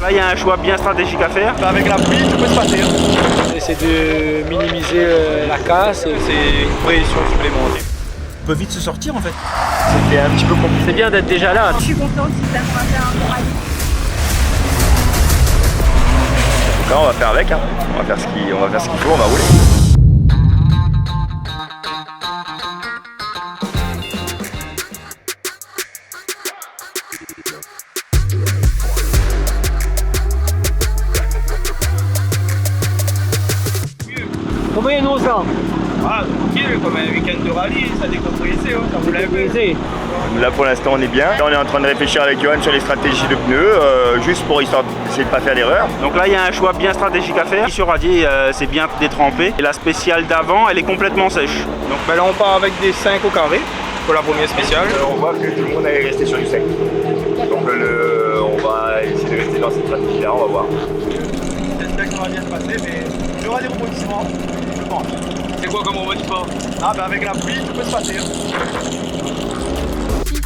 Là, il y a un choix bien stratégique à faire. Avec la pluie, tout peut se passer. C'est de minimiser la casse. C'est une pression supplémentaire. On peut vite se sortir en fait. C'était un petit peu compliqué. C'est bien d'être déjà là. Je suis contente si ça va faire un bon rallye. Là, on va faire avec, hein. On va faire ce qu'il faut, on va rouler. Combien nous ça? Ah, tranquille, comme un week-end de rallye, ça décompressé, ça roule un peu. Là pour l'instant on est bien. Là on est en train de réfléchir avec Johan sur les stratégies de pneus, juste pour histoire d'essayer de pas faire d'erreur. Donc là, il y a un choix bien stratégique à faire. Sur radier, c'est bien détrempé. Et la spéciale d'avant, elle est complètement sèche. Donc ben là on part avec des 5 au carré pour la première spéciale. On voit que tout le monde est resté sur du sec. Donc on va essayer de rester dans cette stratégie-là, on va voir. J'espère que ça va bien se passer, mais il y aura des rebondissements, je pense. C'est quoi comme rebondissement? Ah ben avec la pluie, tout peut se passer. 6,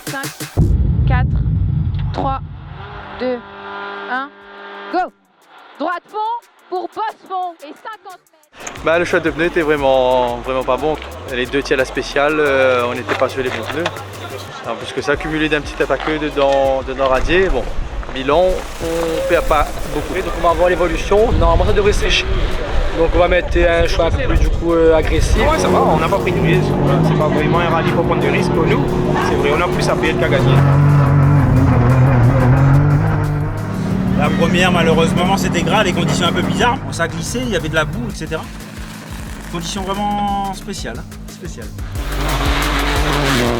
5, 4, 3, 2, 1, go! Droite fond pour boss fond et 50 mètres. Bah, le choix de pneus était vraiment pas bon. Les deux tiers la spéciale, on n'était pas sur les bons pneus. En plus que ça, cumulé d'un petit attaqueux dedans radier, bon, bilan, on perd pas beaucoup. Donc on va voir l'évolution. Normalement ça devrait sécher. Donc on va mettre un choix un peu plus agressif. Ouais, ça va, on n'a pas pris de risque. C'est pas vraiment un rallye pour prendre des risques pour nous. C'est vrai, on a plus à payer qu'à gagner. La première, malheureusement, c'était gras, les conditions un peu bizarres. Ça a glissé, il y avait de la boue, etc. Conditions vraiment spéciales. Spéciales.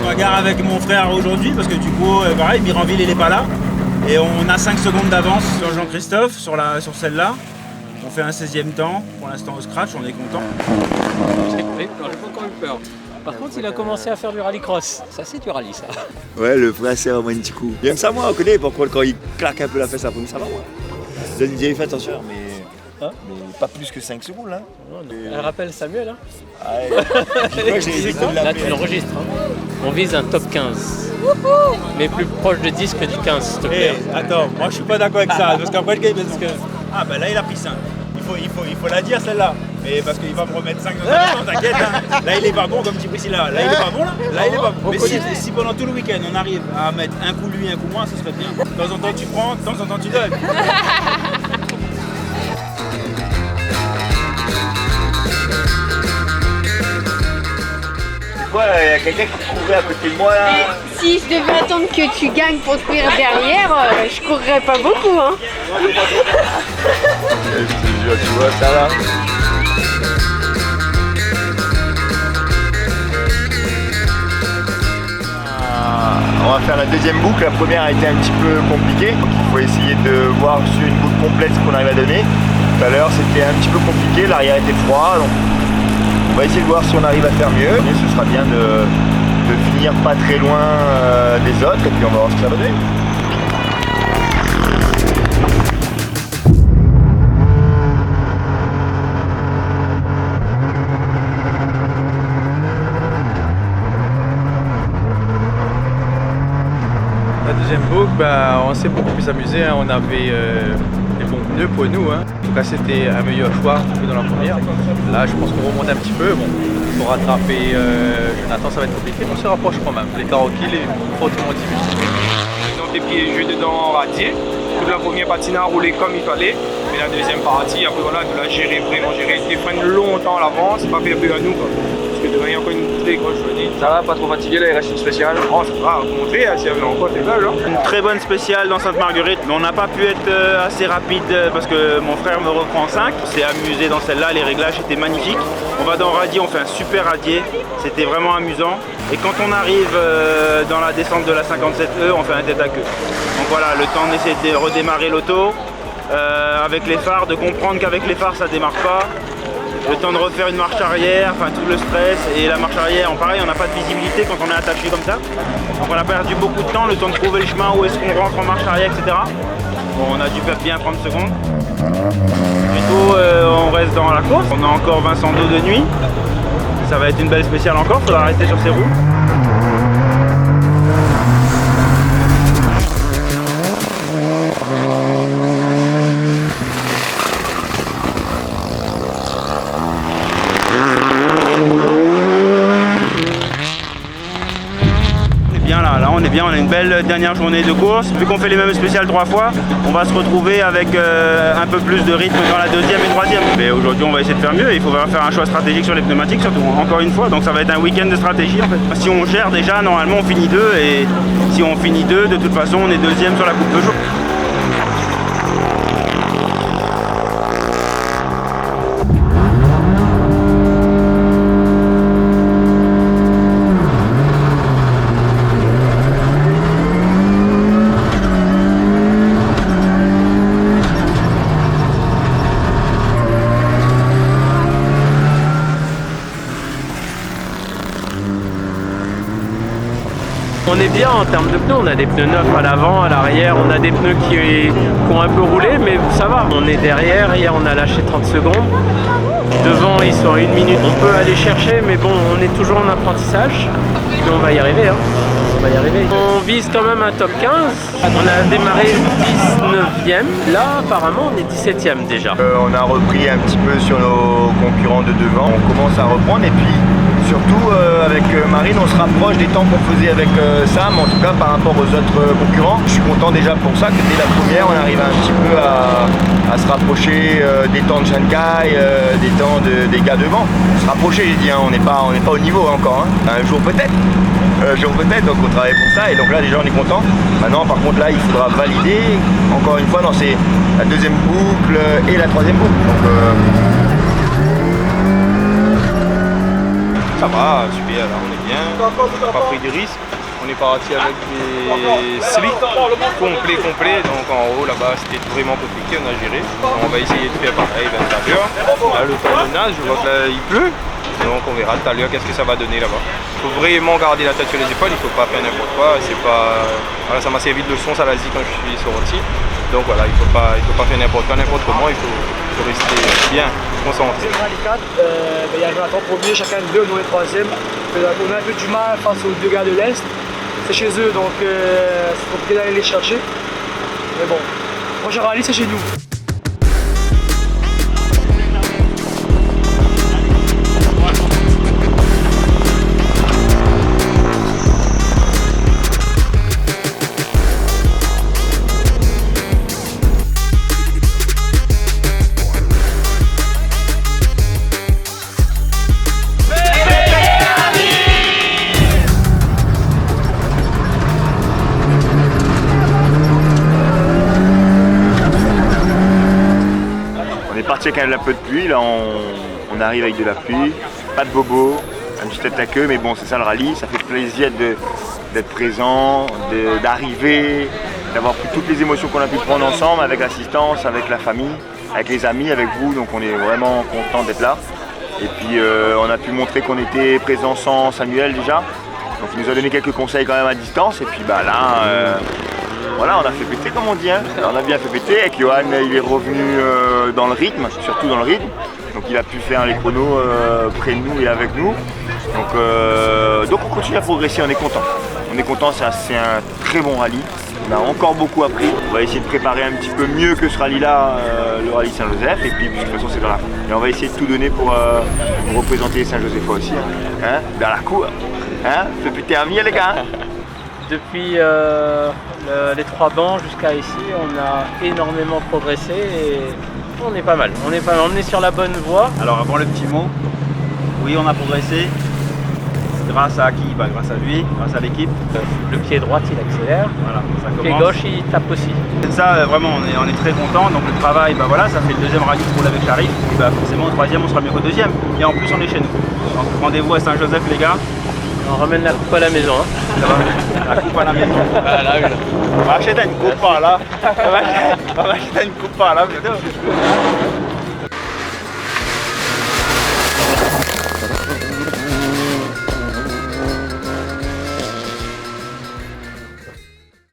Je regarde avec mon frère aujourd'hui parce que du coup, pareil, Miranville il n'est pas là. Et on a 5 secondes d'avance sur Jean-Christophe, sur celle-là. On fait un 16e temps, pour l'instant au scratch, on est content. J'ai pas encore eu peur. Par contre, il a commencé à faire du rallycross. Ça, c'est du rallye, ça. Ouais, le frère c'est vraiment un petit coup. Il aime ça moi, on connaît, par contre quand il claque un peu la fesse après nous, ça va moi. Je lui dis, fais attention, mais pas plus que 5 secondes là. Elle rappelle Samuel, hein. Moi j'ai évité de Là, l'appeler. tu l'enregistres. Hein. On vise un top 15. Mais plus proche de 10 que du 15, s'il te plaît. Attends, moi je suis pas d'accord avec ça, parce qu'après le gars il parce que... Ah bah là il a pris 5. Il faut la dire celle-là. Mais parce qu'il va me remettre 5 dans un instant, t'inquiète. Hein. Là il est pas bon comme dit Priscilla. Là il est pas bon là. Là il est pas bon. Mais si pendant tout le week-end on arrive à mettre un coup lui, un coup moi, ce serait bien. De temps en temps tu prends, de temps en temps tu donnes. Quoi, il y a quelqu'un qui courait à côté de moi là. Si je devais attendre que tu gagnes pour te courir derrière, je courrais pas beaucoup, hein. Je te jure, tu vois ça là. On va faire la deuxième boucle, la première a été un petit peu compliquée. Donc il faut essayer de voir sur une boucle complète ce qu'on arrive à donner. Tout à l'heure c'était un petit peu compliqué, l'arrière était froid. Donc on va essayer de voir si on arrive à faire mieux. Et ce sera bien de finir pas très loin des autres et puis on va voir ce que ça va donner. La deuxième boucle, bah, on s'est beaucoup plus amusé. Hein. On avait les bons pneus pour nous. Hein. En tout cas, c'était un meilleur choix que dans la première. Là, je pense qu'on remonte un petit peu. Bon, pour rattraper Jonathan, ça va être compliqué. On se rapproche quand même. Les Karoki, les fortement difficiles. Ils ont des pieds jus dedans radiés. Toute la première partie a roulé comme il fallait. Mais la deuxième partie, après voilà, de la gérer, vraiment gérer. Ils freinent longtemps à l'avant, c'est pas fait à nous. Quoi. Parce que devant, il y a encore une très grosse journée. Ça va, pas trop fatigué là, il reste une spéciale. Oh, ça va, montrer, s'il y avait encore des belles. Une très bonne spéciale dans Sainte-Marguerite, mais on n'a pas pu être assez rapide parce que mon frère me reprend 5. On s'est amusé dans celle-là, les réglages étaient magnifiques. On va dans radier, on fait un super radier, c'était vraiment amusant. Et quand on arrive dans la descente de la 57E, on fait un tête à queue. Donc voilà, le temps d'essayer de redémarrer l'auto, avec les phares, de comprendre qu'avec les phares ça démarre pas. Le temps de refaire une marche arrière, enfin tout le stress et la marche arrière, pareil on n'a pas de visibilité quand on est attaché comme ça. Donc on a perdu beaucoup de temps, le temps de trouver le chemin, où est-ce qu'on rentre en marche arrière, etc. Bon, on a dû perdre bien 30 secondes. Du coup on reste dans la course, on a encore Vincent d'eau de nuit. Ça va être une belle spéciale encore, il faudra rester sur ses roues. bien, on a une belle dernière journée de course. Vu qu'on fait les mêmes spéciales 3 fois, on va se retrouver avec un peu plus de rythme dans la deuxième et troisième. Mais aujourd'hui on va essayer de faire mieux, il faut faire un choix stratégique sur les pneumatiques surtout, encore une fois. Donc ça va être un week-end de stratégie en fait. Si on gère déjà, normalement on finit 2 et si on finit 2, de toute façon on est deuxième sur la coupe de jour. On est bien en termes de pneus, on a des pneus neufs à l'avant, à l'arrière, on a des pneus qui ont un peu roulé, mais ça va. On est derrière, hier on a lâché 30 secondes. Devant ils sont à 1 minute, on peut aller chercher, mais bon, on est toujours en apprentissage. Mais on va y arriver, hein. On va y arriver. On vise quand même un top 15. On a démarré 19e, là apparemment on est 17e déjà. On a repris un petit peu sur nos concurrents de devant, on commence à reprendre et puis surtout avec Marine on se rapproche des temps qu'on faisait avec Sam, en tout cas par rapport aux autres concurrents. Je suis content déjà pour ça que dès la première on arrive un petit peu à se rapprocher des temps de Shanghai, des temps des gars devant. Se rapprocher, j'ai dit, hein, on n'est pas au niveau encore, hein. Un jour peut-être, donc on travaille pour ça et donc là déjà on est content. Maintenant par contre là il faudra valider encore une fois dans la deuxième boucle et la troisième boucle. Donc, ça va, super, là on est bien, on n'a pas pris de risques. On est parti avec des slicks complets, donc en haut là-bas c'était vraiment compliqué, on a géré. On va essayer de faire pareil tout à l'heure. Là le temps de nage, je vois que là il pleut, donc on verra tout à l'heure qu'est-ce que ça va donner là-bas. Il faut vraiment garder la tête sur les épaules, il ne faut pas faire n'importe quoi, c'est pas... Voilà, ça m'a servi de leçon, ça l'a dit quand je suis sorti. Donc voilà, il ne faut pas faire n'importe quoi, n'importe comment, il faut rester bien concentré. Rallye 4, il y a Jonathan premier, chacun de 2, nous les 3e. On a un peu du mal face aux 2 gars de l'Est. C'est chez eux, donc c'est compliqué d'aller les chercher. Mais bon, prochain rallye c'est chez nous. Avec un peu de pluie, là on arrive avec de la pluie, pas de bobo, un petit tête à queue, mais bon c'est ça le rallye, ça fait plaisir d'être présent, d'arriver, d'avoir pris toutes les émotions qu'on a pu prendre ensemble avec l'assistance, avec la famille, avec les amis, avec vous, donc on est vraiment content d'être là. Et puis on a pu montrer qu'on était présent sans Samuel déjà, donc il nous a donné quelques conseils quand même à distance, et puis bah là voilà, on a fait péter comme on dit, hein. On a bien fait péter, avec Johan il est revenu dans le rythme, surtout dans le rythme, donc il a pu faire les chronos près de nous et avec nous, donc on continue à progresser, on est content. On est content, c'est un très bon rallye, on a encore beaucoup appris, on va essayer de préparer un petit peu mieux que ce rallye-là, le rallye Saint-Joseph, et puis de toute façon c'est grave. Et on va essayer de tout donner pour représenter Saint-Joseph aussi, hein, dans la cour, hein, fait péter un mieux les gars. Depuis les 3 bancs jusqu'à ici, on a énormément progressé et on est pas mal. On est sur la bonne voie. Alors avant le petit mot, oui on a progressé. Grâce à qui? Grâce à lui, grâce à l'équipe. Le pied droit il accélère, voilà, ça le pied commence. gauche il tape aussi. C'est ça, vraiment on est très content. Donc le travail, voilà, ça fait le deuxième rallye qu'on roule avec Sharif. Et forcément au troisième on sera mieux qu'au deuxième. Et en plus on est chez nous. Donc rendez-vous à Saint-Joseph les gars. On ramène la coupe à la maison. Hein. Ça va. La coupe à la maison. Voilà, on va acheter une coupe par là. On va acheter une coupe par là bientôt.